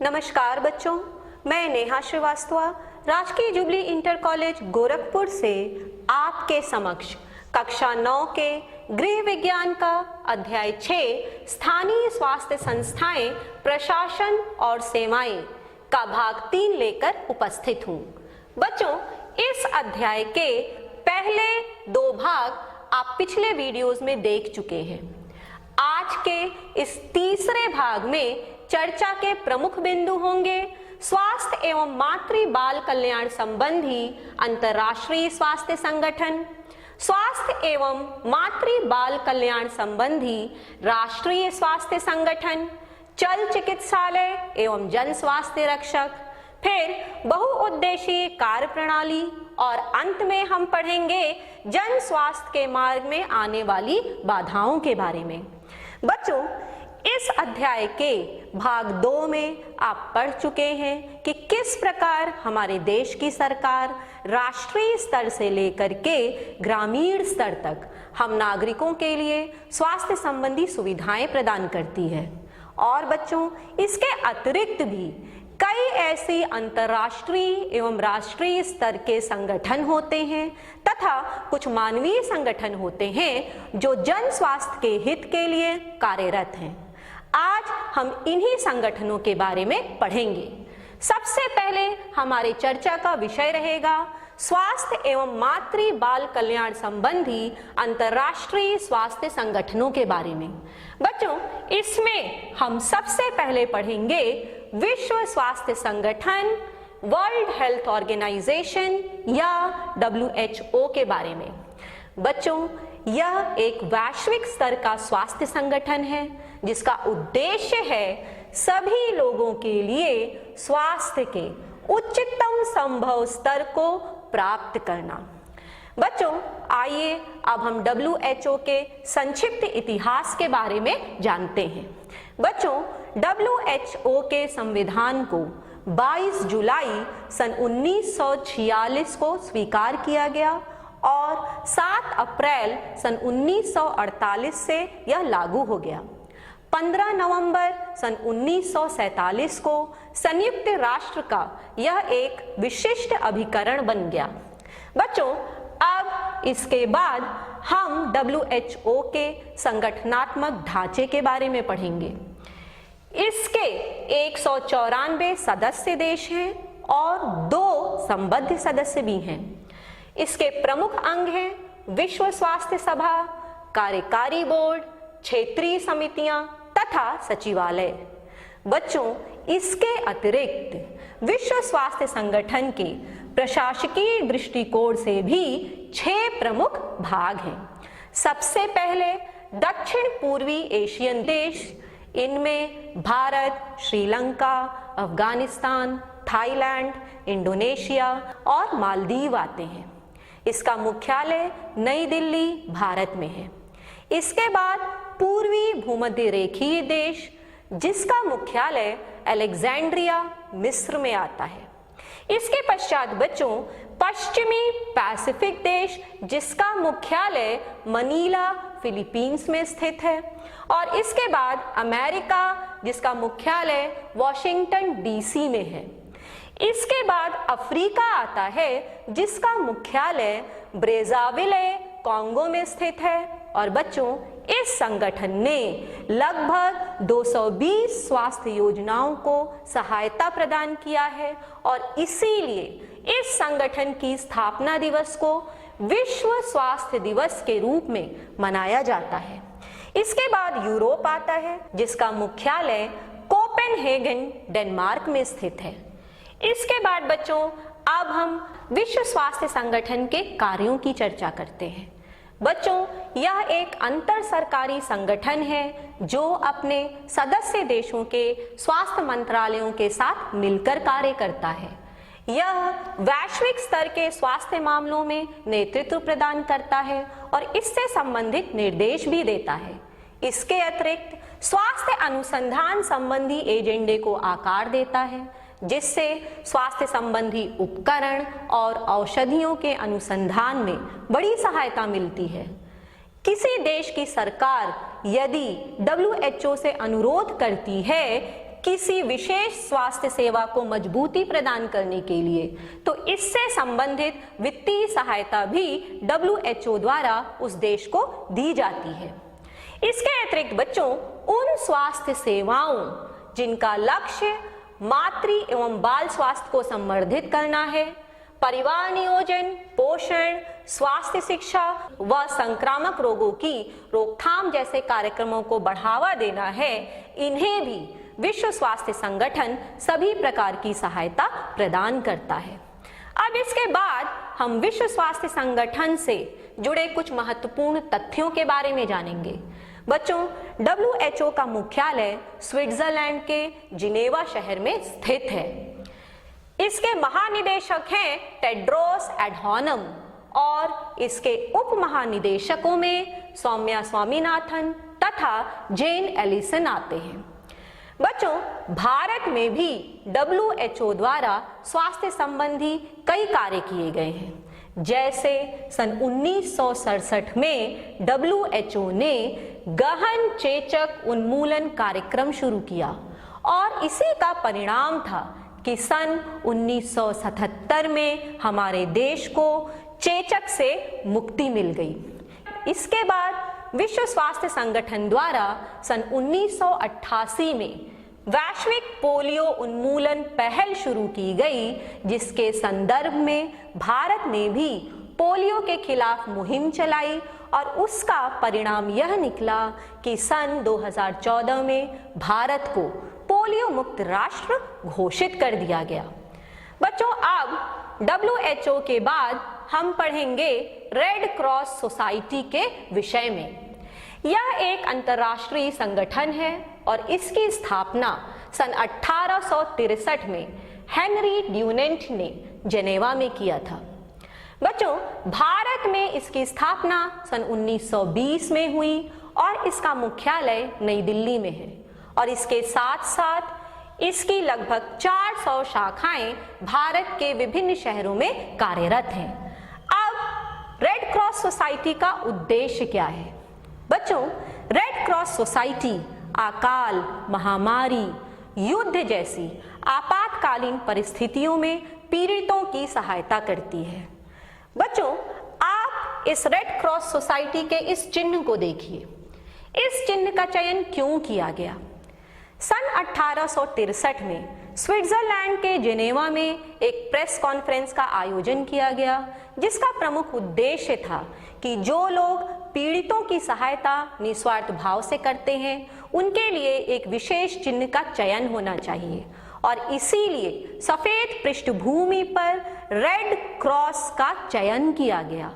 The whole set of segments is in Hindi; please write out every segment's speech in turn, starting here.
नमस्कार बच्चों, मैं नेहा श्रीवास्तव राजकीय जुबली इंटर कॉलेज गोरखपुर से आपके समक्ष कक्षा 9 के गृह विज्ञान का अध्याय 6 स्थानीय स्वास्थ्य संस्थाएं, प्रशासन और सेवाएं का भाग 3 लेकर उपस्थित हूँ। बच्चों, इस अध्याय के पहले 2 भाग आप पिछले वीडियोस में देख चुके हैं। आज के इस तीसरे भाग में चर्चा के प्रमुख बिंदु होंगे स्वास्थ्य एवं मातृ बाल कल्याण संबंधी अंतर्राष्ट्रीय स्वास्थ्य संगठन, स्वास्थ्य एवं मातृ बाल कल्याण संबंधी राष्ट्रीय स्वास्थ्य संगठन, चल चिकित्सालय एवं जन स्वास्थ्य रक्षक, फिर बहुउद्देशीय कार्य प्रणाली और अंत में हम पढ़ेंगे जन स्वास्थ्य के मार्ग में आने वाली बाधाओं के बारे में। बच्चों, इस अध्याय के भाग 2 में आप पढ़ चुके हैं कि किस प्रकार हमारे देश की सरकार राष्ट्रीय स्तर से लेकर के ग्रामीण स्तर तक हम नागरिकों के लिए स्वास्थ्य संबंधी सुविधाएं प्रदान करती है। और बच्चों, इसके अतिरिक्त भी कई ऐसी अंतर्राष्ट्रीय एवं राष्ट्रीय स्तर के संगठन होते हैं तथा कुछ मानवीय संगठन होते हैं जो जन स्वास्थ्य के हित के लिए कार्यरत हैं। आज हम इन्हीं संगठनों के बारे में पढ़ेंगे। सबसे पहले हमारे चर्चा का विषय रहेगा स्वास्थ्य एवं मातृ बाल कल्याण संबंधी अंतर्राष्ट्रीय स्वास्थ्य संगठनों के बारे में। बच्चों, इसमें हम सबसे पहले पढ़ेंगे विश्व स्वास्थ्य संगठन, वर्ल्ड हेल्थ ऑर्गेनाइजेशन या WHO के बारे में। बच्चों, यह एक वैश्विक स्तर का स्वास्थ्य संगठन है जिसका उद्देश्य है सभी लोगों के लिए स्वास्थ्य के उच्चतम संभव स्तर को प्राप्त करना। बच्चों, आइए अब हम WHO के संक्षिप्त इतिहास के बारे में जानते हैं। बच्चों, WHO के संविधान को 22 जुलाई सन 1946 को स्वीकार किया गया और 7 अप्रैल सन 1948 से यह लागू हो गया। 15 नवंबर सन 1947 को संयुक्त राष्ट्र का यह एक विशिष्ट अभिकरण बन गया। बच्चों, अब इसके बाद हम WHO के संगठनात्मक ढांचे के बारे में पढ़ेंगे। इसके 194 सदस्य देश हैं और 2 संबद्ध सदस्य भी हैं। इसके प्रमुख अंग हैं विश्व स्वास्थ्य सभा, कार्यकारी बोर्ड, क्षेत्रीय समितियां तथा सचिवालय। बच्चों, इसके अतिरिक्त विश्व स्वास्थ्य संगठन के प्रशासकीय दृष्टिकोण से भी 6 प्रमुख भाग हैं। सबसे पहले दक्षिण पूर्वी एशियन देश, इनमें भारत, श्रीलंका, अफगानिस्तान, थाईलैंड, इंडोनेशिया और मालदीव आते हैं। इसका मुख्यालय नई दिल्ली, भारत में है। इसके बाद पूर्वी भूमध्य रेखीय देश, जिसका मुख्यालय अलेक्जेंड्रिया, मिस्र में आता है। इसके पश्चात बच्चों पश्चिमी पैसिफिक देश, जिसका मुख्यालय मनीला, फिलीपींस में स्थित है। और इसके बाद अमेरिका, जिसका मुख्यालय वॉशिंगटन DC में है। इसके बाद अफ्रीका आता है, जिसका मुख्यालय ब्रेज़ाविले, कॉन्गो में स्थित है। और बच्चों, इस संगठन ने लगभग 220 स्वास्थ्य योजनाओं को सहायता प्रदान किया है और इसीलिए इस संगठन की स्थापना दिवस को विश्व स्वास्थ्य दिवस के रूप में मनाया जाता है। इसके बाद यूरोप आता है, जिसका मुख्यालय कोपेनहेगन, डेनमार्क में स्थित है। इसके बाद बच्चों अब हम विश्व स्वास्थ्य संगठन के कार्यों की चर्चा करते हैं। बच्चों, यह एक अंतर सरकारी संगठन है जो अपने सदस्य देशों के स्वास्थ्य मंत्रालयों के साथ मिलकर कार्य करता है। यह वैश्विक स्तर के स्वास्थ्य मामलों में नेतृत्व प्रदान करता है और इससे संबंधित निर्देश भी देता है। इसके अतिरिक्त स्वास्थ्य अनुसंधान संबंधी एजेंडे को आकार देता है, जिससे स्वास्थ्य संबंधी उपकरण और औषधियों के अनुसंधान में बड़ी सहायता मिलती है। किसी देश की सरकार यदि WHO से अनुरोध करती है किसी विशेष स्वास्थ्य सेवा को मजबूती प्रदान करने के लिए, तो इससे संबंधित वित्तीय सहायता भी WHO द्वारा उस देश को दी जाती है। इसके अतिरिक्त बच्चों, उन स्वास्थ्य सेवाओं जिनका लक्ष्य मातृ एवं बाल स्वास्थ्य को संवर्धित करना है, परिवार नियोजन, पोषण, स्वास्थ्य शिक्षा व संक्रामक रोगों की रोकथाम जैसे कार्यक्रमों को बढ़ावा देना है, इन्हें भी विश्व स्वास्थ्य संगठन सभी प्रकार की सहायता प्रदान करता है। अब इसके बाद हम विश्व स्वास्थ्य संगठन से जुड़े कुछ महत्वपूर्ण तथ्यों के बारे में जानेंगे। बच्चों, WHO का मुख्यालय स्विट्जरलैंड के जिनेवा शहर में स्थित है। इसके महानिदेशक हैं टेड्रोस एडहानम और इसके उप महानिदेशकों में सौम्या स्वामीनाथन तथा जेन एलिसन आते हैं। बच्चों, भारत में भी WHO द्वारा स्वास्थ्य संबंधी कई कार्य किए गए हैं। जैसे सन 1967 में WHO ने गहन चेचक उन्मूलन कार्यक्रम शुरू किया और इसी का परिणाम था कि सन 1977 में हमारे देश को चेचक से मुक्ति मिल गई। इसके बाद विश्व स्वास्थ्य संगठन द्वारा सन 1988 में वैश्विक पोलियो उन्मूलन पहल शुरू की गई, जिसके संदर्भ में भारत ने भी पोलियो के खिलाफ मुहिम चलाई और उसका परिणाम यह निकला कि सन 2014 में भारत को पोलियो मुक्त राष्ट्र घोषित कर दिया गया। बच्चों, अब WHO के बाद हम पढ़ेंगे रेड क्रॉस सोसाइटी के विषय में। यह एक अंतर्राष्ट्रीय संगठन है और इसकी स्थापना सन 1863 में हेनरी ड्यूनेंट ने जेनेवा में किया था। बच्चों, भारत में इसकी स्थापना सन 1920 में हुई और इसका मुख्यालय नई दिल्ली में है और इसके साथ साथ इसकी लगभग 400 शाखाएं भारत के विभिन्न शहरों में कार्यरत हैं। अब रेड क्रॉस सोसाइटी का उद्देश्य क्या है? बच्चों, रेड क्रॉस सोसाइटी अकाल, महामारी, युद्ध जैसी आपातकालीन परिस्थितियों में पीड़ितों की सहायता करती है। बच्चों, आप इस रेड क्रॉस सोसाइटी के इस चिन्ह को देखिए। इस चिन्ह का चयन क्यों किया गया? सन 1863 में स्विट्जरलैंड के जेनेवा में एक प्रेस कॉन्फ्रेंस का आयोजन किया गया, जिसका प्रमुख उद्देश्य था कि जो लोग पीड़ितों की सहायता निस्वार्थ भाव से करते हैं, उनके लिए एक विशेष चिन्ह का चयन होना चाहिए और इसीलिए सफेद पृष्ठभूमि पर रेड क्रॉस का चयन किया गया।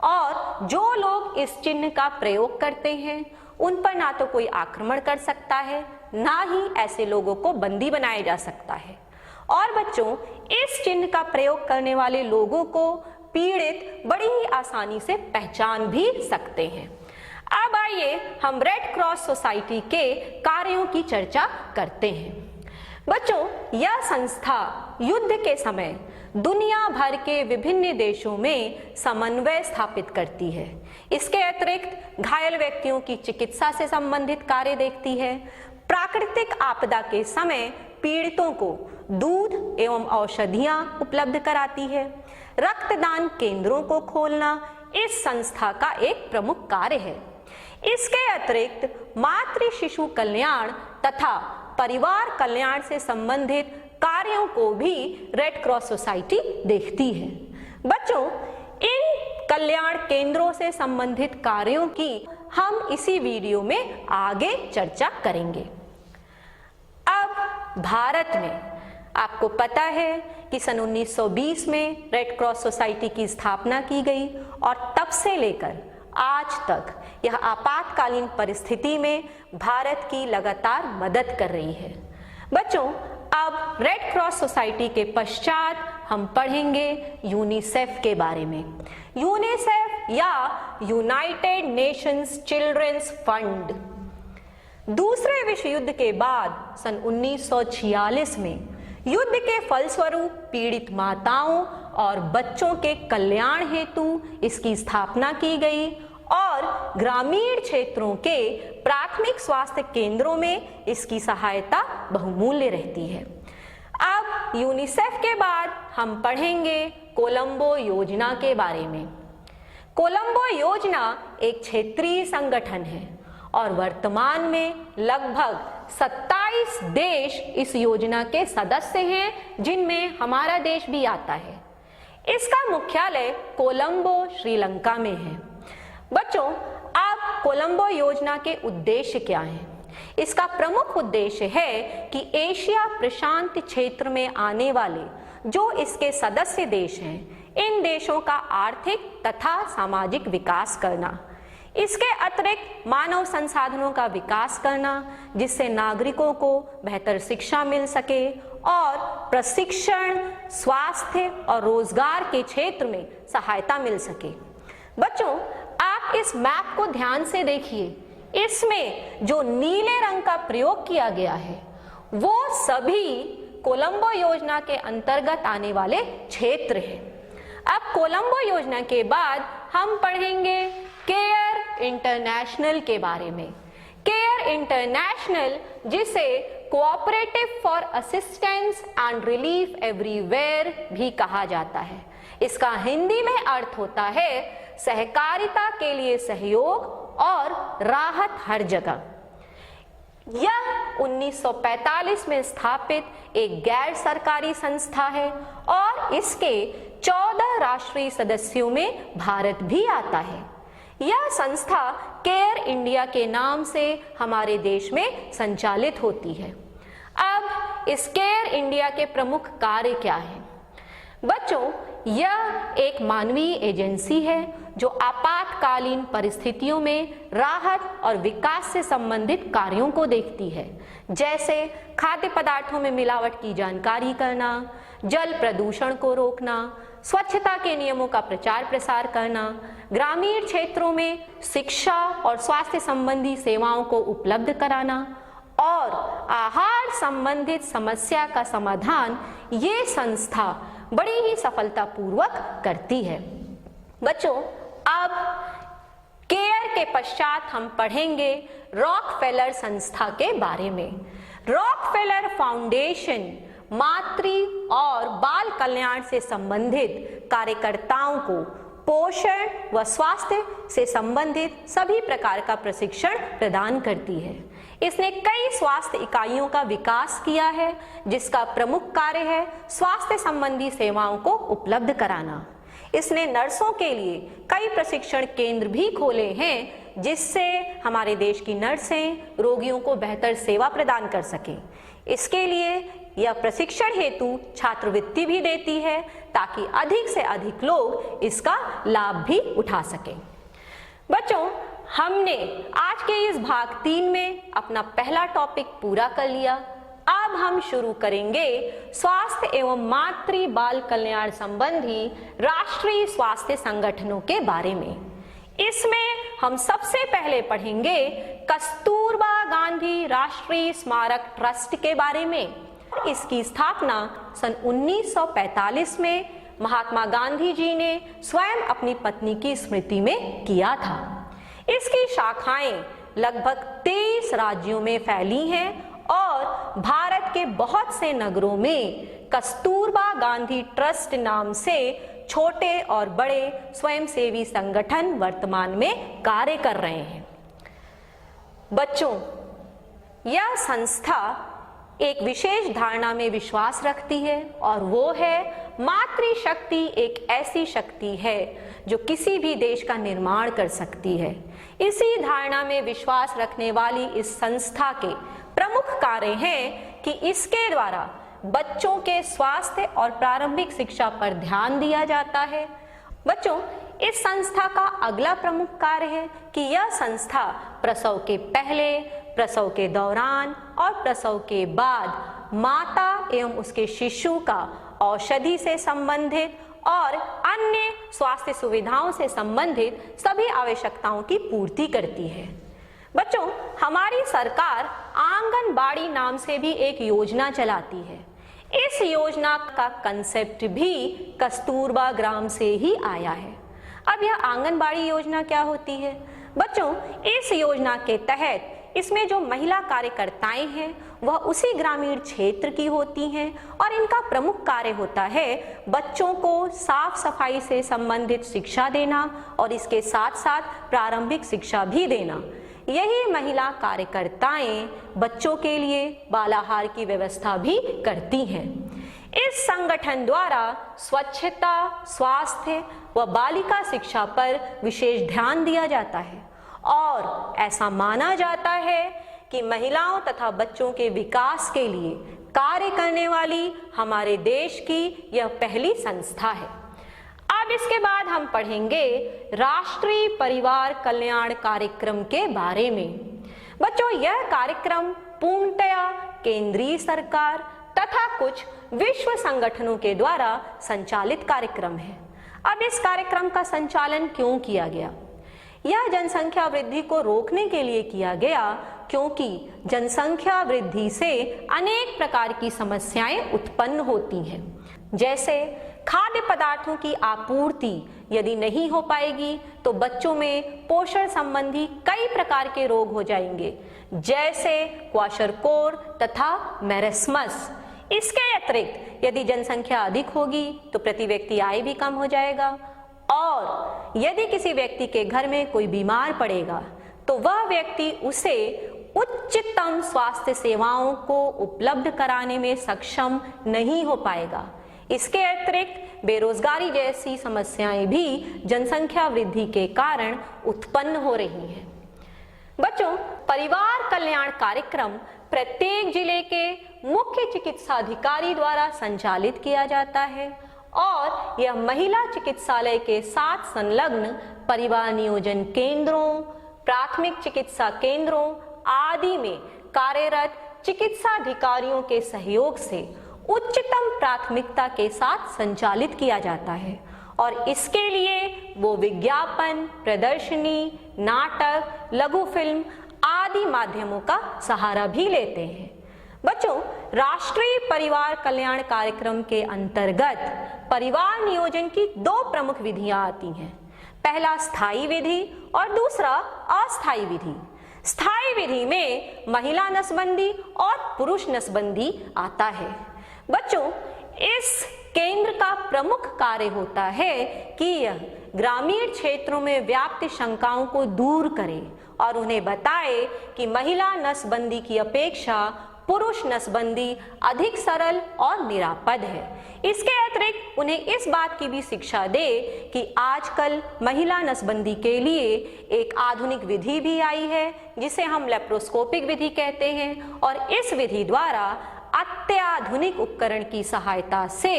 और जो लोग इस चिन्ह का प्रयोग करते हैं, उन पर ना तो कोई आक्रमण कर सकता है, ना ही ऐसे लोगों को बंदी बनाया जा सकता है। और बच्चों, इस चिन्ह का प्रयोग करने वाले लोगों को पीड़ित बड़ी ही आसानी से पहचान भी सकते हैं। अब आइए हम रेड क्रॉस सोसाइटी के कार्यों की चर्चा करते हैं। बच्चों, यह संस्था युद्ध के समय दुनिया भर के विभिन्न देशों में समन्वय स्थापित करती है। इसके अतिरिक्त घायल व्यक्तियों की चिकित्सा से संबंधित कार्य देखती है। प्राकृतिक आपदा के समय पीड़ितों को दूध एवं औषधियां उपलब्ध कराती है। रक्तदान केंद्रों को खोलना इस संस्था का एक प्रमुख कार्य है। इसके अतिरिक्त मातृ शिशु कल्याण तथा परिवार कल्याण से संबंधित कार्यों को भी रेड क्रॉस सोसाइटी देखती है। बच्चों, इन कल्याण केंद्रों से संबंधित कार्यों की हम इसी वीडियो में आगे चर्चा करेंगे। अब भारत में आपको पता है कि सन 1920 में रेड क्रॉस सोसाइटी की स्थापना की गई और तब से लेकर आज तक यह आपातकालीन परिस्थिति में भारत की लगातार मदद कर रही है। बच्चों, अब रेड क्रॉस सोसाइटी के पश्चात हम पढ़ेंगे यूनिसेफ के बारे में। यूनिसेफ या यूनाइटेड नेशंस चिल्ड्रंस फंड दूसरे विश्व युद्ध के बाद सन 1946 में युद्ध के फलस्वरूप पीड़ित माताओं और बच्चों के कल्याण हेतु इसकी स्थापना की गई और ग्रामीण क्षेत्रों के प्राथमिक स्वास्थ्य केंद्रों में इसकी सहायता बहुमूल्य रहती है। अब यूनिसेफ के बाद हम पढ़ेंगे कोलंबो योजना के बारे में। कोलंबो योजना एक क्षेत्रीय संगठन है और वर्तमान में लगभग 27 देश इस योजना के सदस्य हैं, जिनमें हमारा देश भी आता है। इसका मुख्यालय कोलंबो श्रीलंका में है। बच्चों, अब कोलंबो योजना के उद्देश्य क्या हैं? इसका प्रमुख उद्देश्य है कि एशिया प्रशांत क्षेत्र में आने वाले जो इसके सदस्य देश हैं, इन देशों का आर्थिक तथा सामाजिक विकास करना, इसके अतिरिक्त मानव संसाधनों का विकास करना जिससे नागरिकों को बेहतर शिक्षा मिल सके और प्रशिक्षण, स्वास्थ्य और रोजगार के क्षेत्र में सहायता मिल सके। बच्चों, आप इस मैप को ध्यान से देखिए। इसमें जो नीले रंग का प्रयोग किया गया है वो सभी कोलंबो योजना के अंतर्गत आने वाले क्षेत्र हैं। अब कोलंबो योजना के बाद हम पढ़ेंगे केयर इंटरनेशनल के बारे में। केयर इंटरनेशनल, जिसे cooperative for assistance and relief everywhere भी कहा जाता है, इसका हिंदी में अर्थ होता है सहकारिता के लिए सहयोग और राहत हर जगह। यह 1945 में स्थापित एक गैर सरकारी संस्था है और इसके 14 राष्ट्रीय सदस्यों में भारत भी आता है। यह संस्था केयर इंडिया के नाम से हमारे देश में संचालित होती है। अब इस केयर इंडिया के प्रमुख कार्य क्या हैं? बच्चों, यह एक मानवीय एजेंसी है जो आपातकालीन परिस्थितियों में राहत और विकास से संबंधित कार्यों को देखती है, जैसे खाद्य पदार्थों में मिलावट की जानकारी करना, जल प्रदूषण को रोकना, स्वच्छता के नियमों का प्रचार प्रसार करना, ग्रामीण क्षेत्रों में शिक्षा और स्वास्थ्य संबंधी सेवाओं को उपलब्ध कराना और आहार संबंधित समस्या का समाधान ये संस्था बड़ी ही सफलतापूर्वक करती है। बच्चों, अब केयर के पश्चात हम पढ़ेंगे रॉकफेलर संस्था के बारे में। रॉकफेलर फाउंडेशन मातृ और बाल कल्याण से संबंधित कार्यकर्ताओं को पोषण व स्वास्थ्य से संबंधित सभी प्रकार का प्रशिक्षण प्रदान करती है। इसने कई स्वास्थ्य इकाइयों का विकास किया है, जिसका प्रमुख कार्य है स्वास्थ्य संबंधी सेवाओं को उपलब्ध कराना। इसने नर्सों के लिए कई प्रशिक्षण केंद्र भी खोले हैं, जिससे हमारे देश की नर्सें रोगियों को बेहतर सेवा प्रदान कर सकें। इसके लिए यह प्रशिक्षण हेतु छात्रवृत्ति भी देती है ताकि अधिक से अधिक लोग इसका लाभ भी उठा सकें। बच्चों, हमने आज के इस भाग 3 में अपना पहला टॉपिक पूरा कर लिया। अब हम शुरू करेंगे स्वास्थ्य एवं मातृ बाल कल्याण संबंधी राष्ट्रीय स्वास्थ्य संगठनों के बारे में। इसमें हम सबसे पहले पढ़ेंगे कस्तूरबा गांधी राष्ट्रीय स्मारक ट्रस्ट के बारे में। इसकी स्थापना सन 1945 में महात्मा गांधी जी ने स्वयं अपनी पत्नी की स्मृति में किया था। इसकी शाखाएं लगभग 23 राज्यों में फैली हैं और भारत के बहुत से नगरों में कस्तूरबा गांधी ट्रस्ट नाम से छोटे और बड़े स्वयंसेवी संगठन वर्तमान में कार्य कर रहे हैं। बच्चों, यह संस्था एक विशेष धारणा में विश्वास रखती है और वो है मातृशक्ति एक ऐसी शक्ति है जो किसी भी देश का निर्माण कर सकती है। इसी धारणा में विश्वास रखने वाली इस संस्था के प्रमुख कार्य हैं कि इसके द्वारा बच्चों के स्वास्थ्य और प्रारंभिक शिक्षा पर ध्यान दिया जाता है। बच्चों, इस संस्था का अगला प्रमुख कार्य है कि यह संस्था प्रसव के पहले, प्रसव के दौरान और प्रसव के बाद माता एवं उसके शिशु का औषधि से संबंधित और अन्य स्वास्थ्य सुविधाओं से संबंधित सभी आवश्यकताओं की पूर्ति करती है। बच्चों, हमारी सरकार आंगनबाड़ी नाम से भी एक योजना चलाती है। इस योजना का कंसेप्ट भी कस्तूरबा ग्राम से ही आया है। अब यह आंगनबाड़ी योजना क्या होती है? बच्चों, इस योजना के तहत इसमें जो महिला कार्यकर्ताएं हैं वह उसी ग्रामीण क्षेत्र की होती हैं और इनका प्रमुख कार्य होता है बच्चों को साफ सफाई से संबंधित शिक्षा देना और इसके साथ साथ प्रारंभिक शिक्षा भी देना। यही महिला कार्यकर्ताएं बच्चों के लिए बालाहार की व्यवस्था भी करती हैं। इस संगठन द्वारा स्वच्छता, स्वास्थ्य व बालिका शिक्षा पर विशेष ध्यान दिया जाता है और ऐसा माना जाता है कि महिलाओं तथा बच्चों के विकास के लिए कार्य करने वाली हमारे देश की यह पहली संस्था है। अब इसके बाद हम पढ़ेंगे राष्ट्रीय परिवार कल्याण कार्यक्रम के बारे में। बच्चों, यह कार्यक्रम पूर्णतया केंद्रीय सरकार तथा कुछ विश्व संगठनों के द्वारा संचालित कार्यक्रम है। अब इस कार्यक्रम का संचालन क्यों किया गया? यह जनसंख्या वृद्धि को रोकने के लिए किया गया क्योंकि जनसंख्या वृद्धि से अनेक प्रकार की समस्याएं उत्पन्न होती हैं, जैसे खाद्य पदार्थों की आपूर्ति यदि नहीं हो पाएगी तो बच्चों में पोषण संबंधी कई प्रकार के रोग हो जाएंगे, जैसे क्वाशरकोर तथा मैरस्मस। इसके अतिरिक्त यदि जनसंख्या अधिक होगी तो प्रति व्यक्ति आय भी कम हो जाएगा और यदि किसी व्यक्ति के घर में कोई बीमार पड़ेगा तो वह व्यक्ति उसे उच्चतम स्वास्थ्य सेवाओं को उपलब्ध कराने में सक्षम नहीं हो पाएगा। इसके अतिरिक्त बेरोजगारी जैसी समस्याएं भी जनसंख्या वृद्धि के कारण उत्पन्न हो रही हैं। बच्चों, परिवार कल्याण कार्यक्रम प्रत्येक जिले के मुख्य चिकित्साधिकारी द्वारा संचालित किया जाता है और यह महिला चिकित्सालय के साथ संलग्न परिवार नियोजन केंद्रों, प्राथमिक चिकित्सा केंद्रों आदि में कार्यरत चिकित्साधिकारियों के सहयोग से उच्चतम प्राथमिकता के साथ संचालित किया जाता है और इसके लिए वो विज्ञापन, प्रदर्शनी, नाटक, लघु फिल्म आदि माध्यमों का सहारा भी लेते हैं। बच्चों, राष्ट्रीय परिवार कल्याण कार्यक्रम के अंतर्गत परिवार नियोजन की दो प्रमुख विधियां आती हैं। पहला स्थायी विधि और दूसरा अस्थायी विधि। स्थायी विधि में महिला नसबंदी और पुरुष नसबंदी आता है। बच्चों, इस केंद्र का प्रमुख कार्य होता है कि यह ग्रामीण क्षेत्रों में व्याप्त शंकाओं को दूर करे और उन्हें बताए कि महिला नसबंदी की अपेक्षा पुरुष नसबंदी अधिक सरल और निरापद है। इसके अतिरिक्त उन्हें इस बात की भी शिक्षा दे कि आजकल महिला नसबंदी के लिए एक आधुनिक विधि भी आई है जिसे हम लेप्रोस्कोपिक विधि कहते हैं और इस विधि द्वारा अत्याधुनिक उपकरण की सहायता से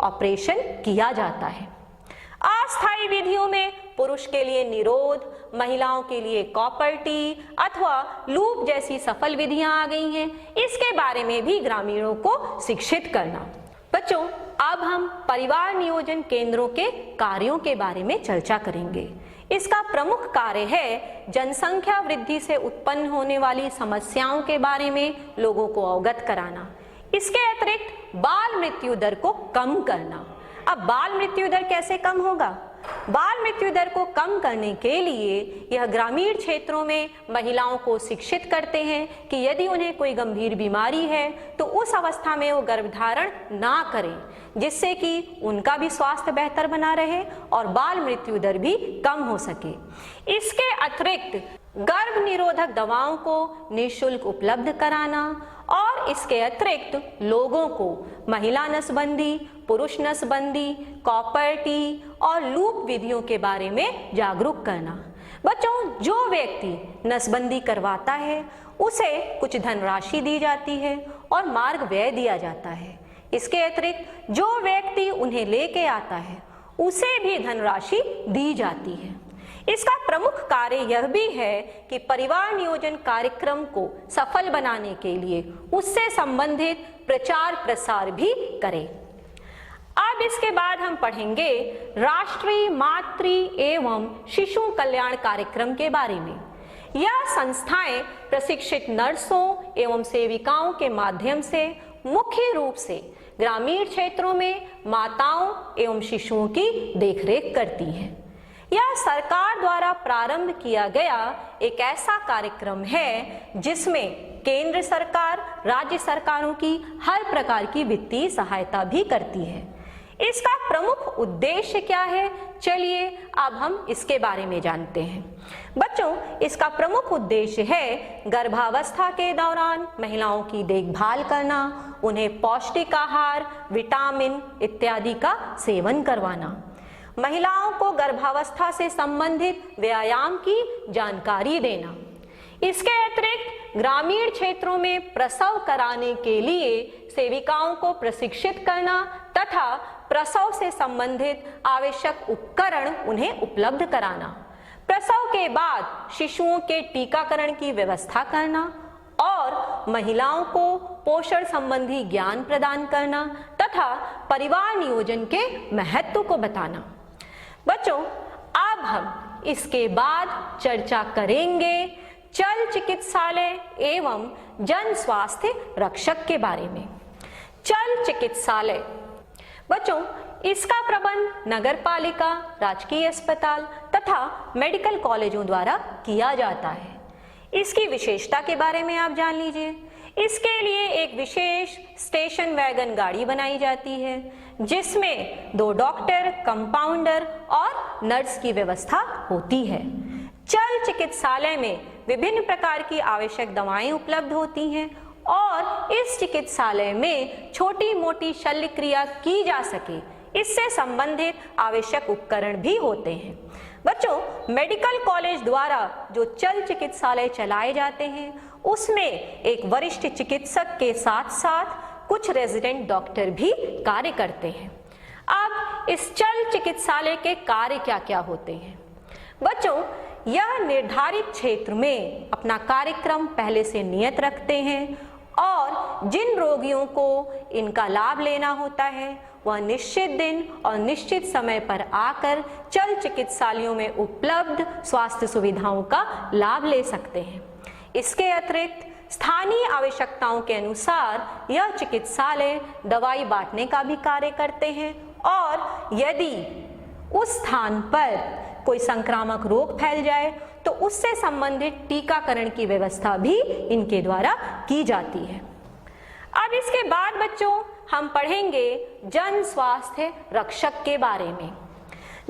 ऑपरेशन किया जाता है। अस्थायी विधियों में पुरुष के लिए निरोध, महिलाओं के लिए कॉपर टी अथवा लूप जैसी सफल विधियां आ गई हैं। इसके बारे में भी ग्रामीणों को शिक्षित करना। बच्चों, अब हम परिवार नियोजन केंद्रों के कार्यों के बारे में चर्चा करेंगे। इसका प्रमुख कार्य है जनसंख्या वृद्धि से उत्पन्न होने वाली समस्याओं के बारे में लोगों को अवगत कराना। इसके अतिरिक्त बाल मृत्यु दर को कम करना। अब बाल मृत्यु दर कैसे कम होगा? बाल मृत्यु दर को कम करने के लिए यह ग्रामीण क्षेत्रों में महिलाओं को शिक्षित करते हैं कि यदि उन्हें कोई गंभीर बीमारी है तो उस अवस्था में वो गर्भधारण ना करें, जिससे कि उनका भी स्वास्थ्य बेहतर बना रहे और बाल मृत्यु दर भी कम हो सके। इसके अतिरिक्त गर्भ निरोधक दवाओं को निःशुल्क उपलब्ध कराना और इसके अतिरिक्त लोगों को महिला नसबंदी, पुरुष नसबंदी, कॉपर टी और लूप विधियों के बारे में जागरूक करना। बच्चों, जो व्यक्ति नसबंदी करवाता है उसे कुछ धनराशि दी जाती है और मार्ग व्यय दिया जाता है। इसके अतिरिक्त जो व्यक्ति उन्हें लेके आता है उसे भी धनराशि दी जाती है। इसका प्रमुख कार्य यह भी है कि परिवार नियोजन कार्यक्रम को सफल बनाने के लिए उससे संबंधित प्रचार प्रसार भी करें। अब इसके बाद हम पढ़ेंगे राष्ट्रीय मातृ एवं शिशु कल्याण कार्यक्रम के बारे में। यह संस्थाएं प्रशिक्षित नर्सों एवं सेविकाओं के माध्यम से मुख्य रूप से ग्रामीण क्षेत्रों में माताओं एवं शिशुओं की देखरेख करती हैं। यह सरकार द्वारा प्रारंभ किया गया एक ऐसा कार्यक्रम है जिसमें केंद्र सरकार राज्य सरकारों की हर प्रकार की वित्तीय सहायता भी करती है। इसका प्रमुख उद्देश्य क्या है, चलिए अब हम इसके बारे में जानते हैं। बच्चों, इसका प्रमुख उद्देश्य है गर्भावस्था के दौरान महिलाओं की देखभाल करना, उन्हें पौष्टिक आहार, विटामिन इत्यादि का सेवन करवाना, महिलाओं को गर्भावस्था से संबंधित व्यायाम की जानकारी देना। इसके अतिरिक्त ग्रामीण क्षेत्रों में प्रसव कराने के लिए सेविकाओं को प्रशिक्षित करना तथा प्रसव से संबंधित आवश्यक उपकरण उन्हें उपलब्ध कराना, प्रसव के बाद शिशुओं के टीकाकरण की व्यवस्था करना और महिलाओं को पोषण संबंधी ज्ञान प्रदान करना तथा परिवार नियोजन के महत्व को बताना। बच्चों, अब हम इसके बाद चर्चा करेंगे चल चिकित्सालय एवं जन स्वास्थ्य रक्षक के बारे में। चल चिकित्सालय, बच्चों, इसका प्रबंध नगर पालिका, राजकीय अस्पताल तथा मेडिकल कॉलेजों द्वारा किया जाता है। इसकी विशेषता के बारे में आप जान लीजिए। इसके लिए एक विशेष स्टेशन वैगन गाड़ी बनाई जाती है जिसमें 2 डॉक्टर, कंपाउंडर और नर्स की व्यवस्था होती है। चल चिकित्सालय में विभिन्न प्रकार की आवश्यक दवाएं उपलब्ध होती हैं और इस चिकित्सालय में छोटी मोटी शल्य क्रिया की जा सके इससे संबंधित आवश्यक उपकरण भी होते हैं। बच्चों, मेडिकल कॉलेज द्वारा जो चल चिकित्सालय चलाए जाते हैं उसमें एक वरिष्ठ चिकित्सक के साथ साथ कुछ रेजिडेंट डॉक्टर भी कार्य करते हैं। अब इस चल चिकित्सालय के कार्य क्या क्या होते हैं? बच्चों, यह निर्धारित क्षेत्र में अपना कार्यक्रम पहले से नियत रखते हैं और जिन रोगियों को इनका लाभ लेना होता है वह निश्चित दिन और निश्चित समय पर आकर चल चिकित्सालयों में उपलब्ध स्वास्थ्य सुविधाओं का लाभ ले सकते हैं। इसके अतिरिक्त स्थानीय आवश्यकताओं के अनुसार यह चिकित्सालय दवाई बांटने का भी कार्य करते हैं और यदि उस स्थान पर कोई संक्रामक रोग फैल जाए तो उससे संबंधित टीकाकरण की व्यवस्था भी इनके द्वारा की जाती है। अब इसके बाद बच्चों हम पढ़ेंगे जन स्वास्थ्य रक्षक के बारे में।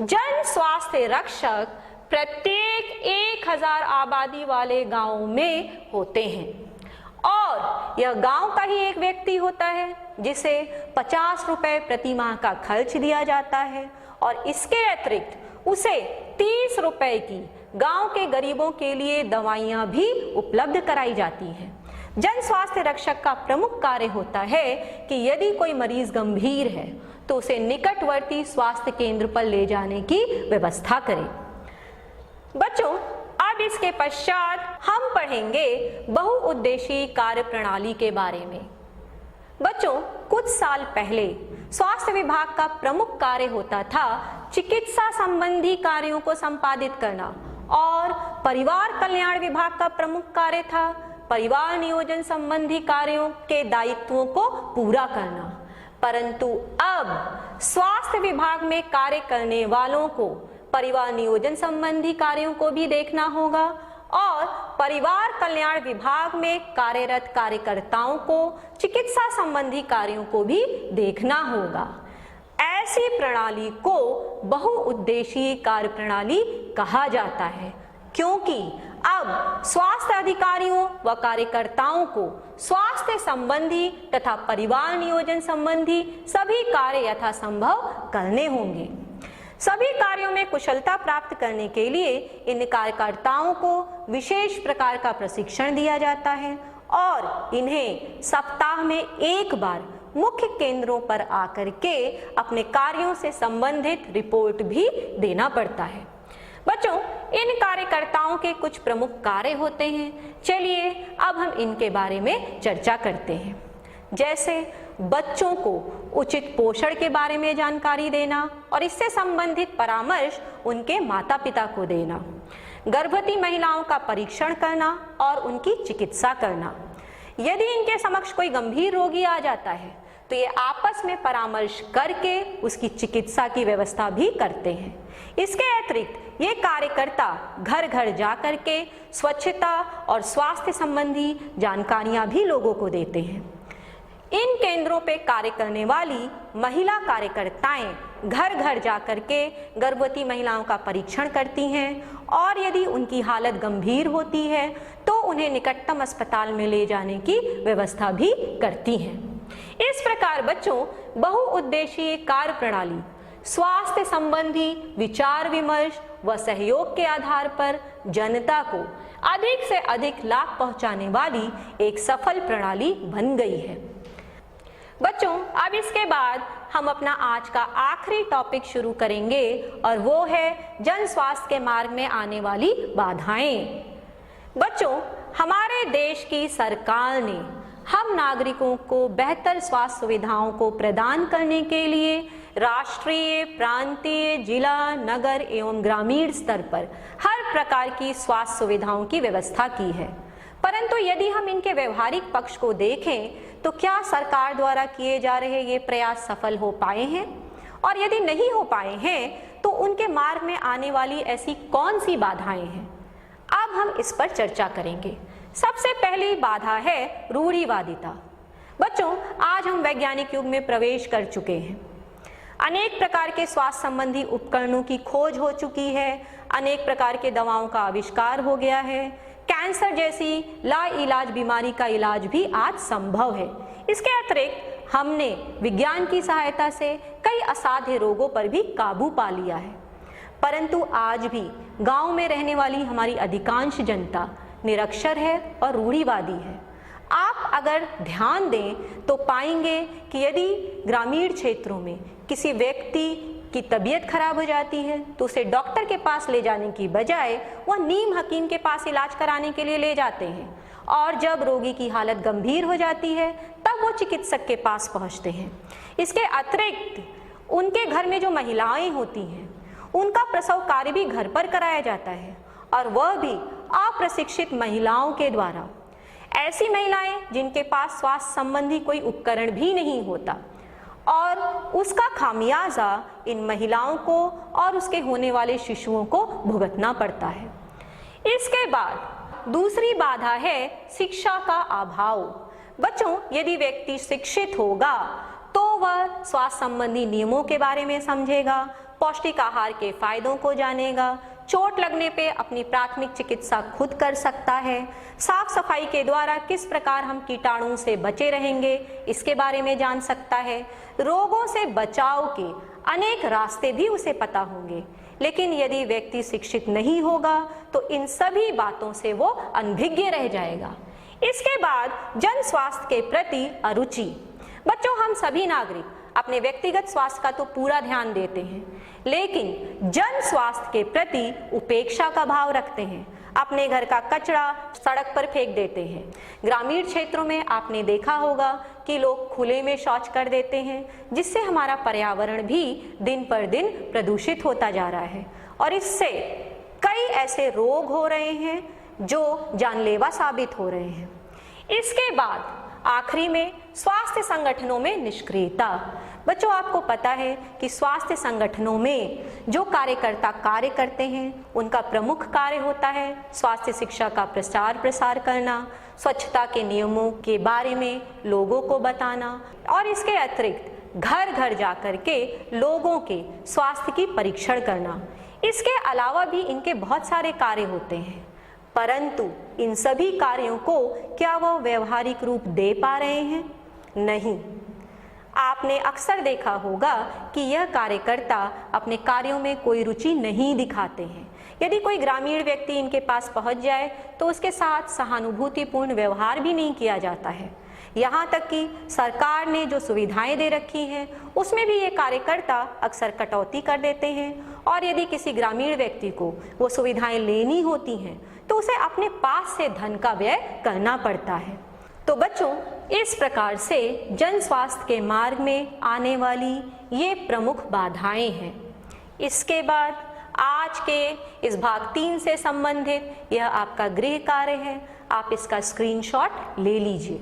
जन स्वास्थ्य रक्षक प्रत्येक 1000 आबादी वाले गांव में होते हैं और यह गांव का ही एक व्यक्ति होता है जिसे 50 रुपए प्रति माह का खर्च दिया जाता है और इसके अतिरिक्त उसे 30 रुपए की गांव के गरीबों के लिए दवाइयां भी उपलब्ध कराई जाती हैं। जन स्वास्थ्य रक्षक का प्रमुख कार्य होता है कि यदि कोई मरीज गंभीर है तो उसे निकटवर्ती स्वास्थ्य केंद्र पर ले जाने की व्यवस्था करें। बच्चों, अब इसके पश्चात हम पढ़ेंगे बहुउद्देशीय कार्य प्रणाली के बारे में। बच्चों, कुछ साल पहले स्वास्थ्य विभाग का प्रमुख कार्य होता था चिकित्सा संबंधी कार्यों को संपादित करना और परिवार कल्याण विभाग का प्रमुख कार्य था परिवार नियोजन संबंधी कार्यों के दायित्वों को पूरा करना। परंतु अब स्वास्थ्य विभाग में कार्य करने वालों को परिवार नियोजन संबंधी कार्यों को भी देखना होगा और परिवार कल्याण विभाग में कार्यरत कार्यकर्ताओं को चिकित्सा संबंधी कार्यों को भी देखना होगा। ऐसी प्रणाली को बहुउद्देशीय कार्य प्रणाली कहा जाता है क्योंकि अब स्वास्थ्य अधिकारियों व कार्यकर्ताओं को स्वास्थ्य संबंधी तथा परिवार नियोजन संबंधी सभी कार्य यथासंभव करने होंगे। सभी कार्यों में कुशलता प्राप्त करने के लिए इन कार्यकर्ताओं को विशेष प्रकार का प्रशिक्षण दिया जाता है और इन्हें सप्ताह में एक बार मुख्य केंद्रों पर आकर के अपने कार्यों से संबंधित रिपोर्ट भी देना पड़ता है। बच्चों, इन कार्यकर्ताओं के कुछ प्रमुख कार्य होते हैं। चलिए अब हम इनके बारे में चर्चा करते हैं। जैसे बच्चों को उचित पोषण के बारे में जानकारी देना और इससे संबंधित परामर्श उनके माता पिता को देना, गर्भवती महिलाओं का परीक्षण करना और उनकी चिकित्सा करना। यदि इनके समक्ष कोई गंभीर रोगी आ जाता है तो ये आपस में परामर्श करके उसकी चिकित्सा की व्यवस्था भी करते हैं। इसके अतिरिक्त ये कार्यकर्ता घर घर जा करके स्वच्छता और स्वास्थ्य संबंधी जानकारियां भी लोगों को देते हैं। इन केंद्रों पे कार्य करने वाली महिला कार्यकर्ताएं घर घर जा करके गर्भवती महिलाओं का परीक्षण करती हैं और यदि उनकी हालत गंभीर होती है तो उन्हें निकटतम अस्पताल में ले जाने की व्यवस्था भी करती हैं। इस प्रकार बच्चों, बहुउद्देशीय कार्य प्रणाली स्वास्थ्य संबंधी विचार विमर्श व सहयोग के आधार पर जनता को अधिक से अधिक लाभ पहुंचाने वाली एक सफल प्रणाली बन गई है। बच्चों, अब इसके बाद हम अपना आज का आखिरी टॉपिक शुरू करेंगे और वो है जन स्वास्थ्य के मार्ग में आने वाली बाधाएं। बच्चों, हमारे देश की सरकार ने हम नागरिकों को बेहतर स्वास्थ्य सुविधाओं को प्रदान करने के लिए राष्ट्रीय, प्रांतीय, जिला, नगर एवं ग्रामीण स्तर पर हर प्रकार की स्वास्थ्य सुविधाओं की व्यवस्था की है। परंतु यदि हम इनके व्यवहारिक पक्ष को देखें तो क्या सरकार द्वारा किए जा रहे ये प्रयास सफल हो पाए हैं? और यदि नहीं हो पाए हैं तो उनके मार्ग में आने वाली ऐसी कौन सी बाधाएं हैं? अब हम इस पर चर्चा करेंगे। सबसे पहली बाधा है रूढ़िवादिता। बच्चों, आज हम वैज्ञानिक युग में प्रवेश कर चुके हैं। अनेक प्रकार के स्वास्थ्य संबंधी उपकरणों की खोज हो चुकी है, अनेक प्रकार के दवाओं का आविष्कार हो गया है, कैंसर जैसी लाइलाज बीमारी का इलाज भी आज संभव है। इसके अतिरिक्त हमने विज्ञान की सहायता से कई असाध्य रोगों पर भी काबू पा लिया है। परंतु आज भी गांव में रहने वाली हमारी अधिकांश जनता निरक्षर है और रूढ़िवादी है। आप अगर ध्यान दें तो पाएंगे कि यदि ग्रामीण क्षेत्रों में किसी व्यक्ति की तबीयत खराब हो जाती है तो उसे डॉक्टर के पास ले जाने की बजाय वह नीम हकीम के पास इलाज कराने के लिए ले जाते हैं, और जब रोगी की हालत गंभीर हो जाती है तब वो चिकित्सक के पास पहुंचते हैं। इसके अतिरिक्त उनके घर में जो महिलाएं होती हैं उनका प्रसव कार्य भी घर पर कराया जाता है, और वह भी अप्रशिक्षित महिलाओं के द्वारा। ऐसी महिलाएं जिनके पास स्वास्थ्य संबंधी कोई उपकरण भी नहीं होता, और उसका खामियाजा इन महिलाओं को और उसके होने वाले शिशुओं को भुगतना पड़ता है। इसके बाद दूसरी बाधा है शिक्षा का अभाव। बच्चों, यदि व्यक्ति शिक्षित होगा तो वह स्वास्थ्य संबंधी नियमों के बारे में समझेगा, पौष्टिक आहार के फायदों को जानेगा, चोट लगने पे अपनी प्राथमिक चिकित्सा खुद कर सकता है, साफ सफाई के द्वारा किस प्रकार हम कीटाणुओं से बचे रहेंगे इसके बारे में जान सकता है, रोगों से बचाव के अनेक रास्ते भी उसे पता होंगे। लेकिन यदि व्यक्ति शिक्षित नहीं होगा तो इन सभी बातों से वो अनभिज्ञ रह जाएगा। इसके बाद जन स्वास्थ्य के प्रति अरुचि। बच्चों, हम सभी नागरिक अपने व्यक्तिगत स्वास्थ्य का तो पूरा ध्यान देते हैं, लेकिन जन स्वास्थ्य के प्रति उपेक्षा का भाव रखते हैं। अपने घर का कचरा सड़क पर फेंक देते हैं। ग्रामीण क्षेत्रों में आपने देखा होगा कि लोग खुले में शौच कर देते हैं, जिससे हमारा पर्यावरण भी दिन पर दिन प्रदूषित होता जा रहा है, और इससे कई ऐसे रोग हो रहे हैं जो जानलेवा साबित हो रहे हैं। इसके बाद आखिरी में स्वास्थ्य संगठनों में निष्क्रियता। बच्चों, आपको पता है कि स्वास्थ्य संगठनों में जो कार्यकर्ता कार्य करते हैं उनका प्रमुख कार्य होता है स्वास्थ्य शिक्षा का प्रचार प्रसार करना, स्वच्छता के नियमों के बारे में लोगों को बताना, और इसके अतिरिक्त घर घर जाकर के लोगों के स्वास्थ्य की परीक्षण करना। इसके अलावा भी इनके बहुत सारे कार्य होते हैं, परंतु इन सभी कार्यों को क्या वह व्यवहारिक रूप दे पा रहे हैं? नहीं। आपने अक्सर देखा होगा कि यह कार्यकर्ता अपने कार्यों में कोई रुचि नहीं दिखाते हैं। यदि कोई ग्रामीण व्यक्ति इनके पास पहुंच जाए तो उसके साथ सहानुभूतिपूर्ण व्यवहार भी नहीं किया जाता है। यहाँ तक कि सरकार ने जो सुविधाएं दे रखी हैं उसमें भी ये कार्यकर्ता अक्सर कटौती कर देते हैं, और यदि किसी ग्रामीण व्यक्ति को वो सुविधाएं लेनी होती हैं तो उसे अपने पास से धन का व्यय करना पड़ता है। तो बच्चों, इस प्रकार से जन स्वास्थ्य के मार्ग में आने वाली ये प्रमुख बाधाएं हैं। इसके बाद आज के इस भाग 3 से संबंधित यह आपका गृह कार्य है, आप इसका स्क्रीनशॉट ले लीजिए।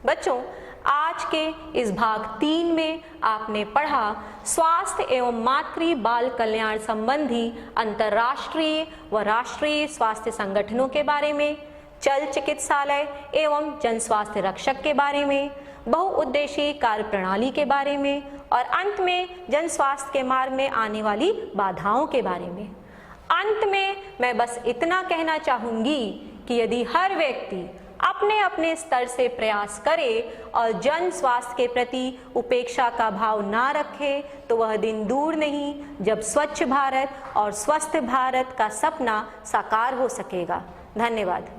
बच्चों, आज के इस भाग 3 में आपने पढ़ा स्वास्थ्य एवं मातृ बाल कल्याण संबंधी अंतर्राष्ट्रीय व राष्ट्रीय स्वास्थ्य संगठनों के बारे में, चल चिकित्सालय एवं जन स्वास्थ्य रक्षक के बारे में, बहुउद्देशीय कार्य प्रणाली के बारे में और अंत में जन स्वास्थ्य के मार्ग में आने वाली बाधाओं के बारे में। अंत में मैं बस इतना कहना चाहूंगी कि यदि हर व्यक्ति अपने अपने स्तर से प्रयास करे और जन स्वास्थ्य के प्रति उपेक्षा का भाव ना रखे तो वह दिन दूर नहीं जब स्वच्छ भारत और स्वस्थ भारत का सपना साकार हो सकेगा। धन्यवाद।